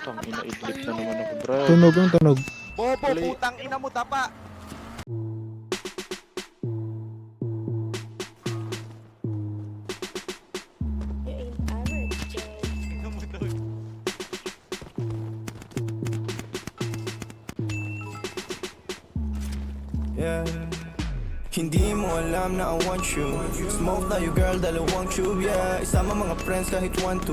Tang ina, idlip na naman ako, bro. Tunog ang tunog. Bobo, putang ina mo, tapa. You ain't average, Joe. Ina mo daw. Yeah. Hindi mo alam na I want you. Smoke tayo girl, dalawang tube, yeah. Isama mga friends kahit 1-2.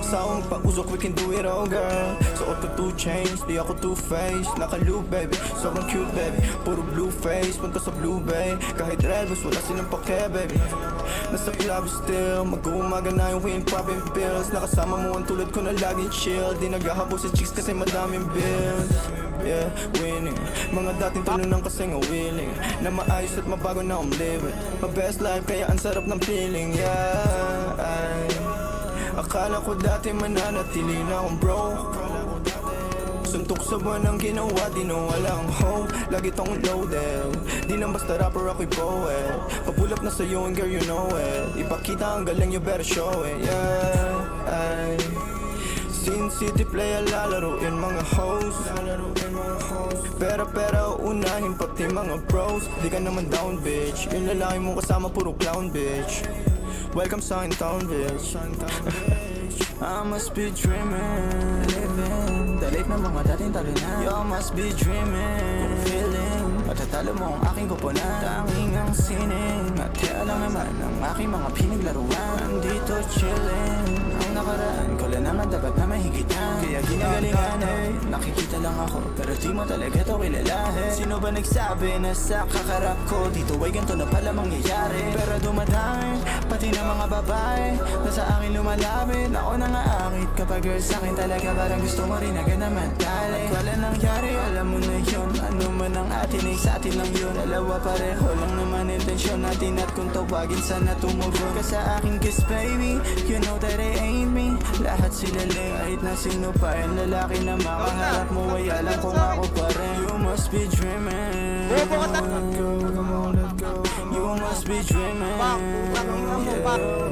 Sa akong pag-usok, we can do it all, girl. Suot ko 2 chains, di ako two-faced. Naka-loop, baby, sobrang cute, baby. Puro blue face, punta sa blue bay. Kahit red bus, wala silang pake, baby. Nasa club still, mag-uumaga na yung wind popping pills. Nakasama mo ang tulad ko na laging chill. Di naghahabol sa chicks kasi madaming bills. Yeah, winning. Mga dating tulunang kasi nga willing na maayos at mabago na akong living. My best life kaya ang sarap ng feeling, yeah. Ay, akala ko dati mananatili na akong broke. Suntok sa buwan ang ginawa, di na walang hope. Lagi tong loaded, di lang basta rapper ako'y poet. Papulap na sa'yo and girl you know it. Ipakita ang galing, you better show it, yeah. Ay, Sin City play lalaroin mga hoes. Pero unahin pati mga bros. Di ka naman down bitch. Yung lalaki mong kasama puro clown bitch. Welcome sa in town bitch. I must be dreaming, living. Dalit na mga dating talo na. You must be dreaming, kung feeling matatalo mo ang aking kupunan. Tanging ang sining at kaya lang naman ang aking mga pinaglaruan. Andito chilling, ang nakaraan ko lang naman dapat na mahigitan. Kaya ginagalingan eh, nakikita lang ako pero di mo talaga to kilalahin. Sino ba nagsabi na sa kakarap ko dito ay ganito na pala mangyayari? Pero dumadami, pati na mga babae na sa akin lumalapit. Ako na nga akit kapag girl sa akin talaga parang gusto mo rin agad na matali. At wala nangyari, alam mo na yun. Ano man ang atin ay sa atin lang yun. Dalawa pareho lang naman intensyon natin. At kung tawagin sana tumugon ka sa aking kiss baby, you know that it ain't me. Lahat sila lang kahit na sino pa yung lalaki na makaharap mo ay alam kung ako pa rin. You must be dreaming, Bobo ka, let go, come on, let go. You must be dreaming, yeah.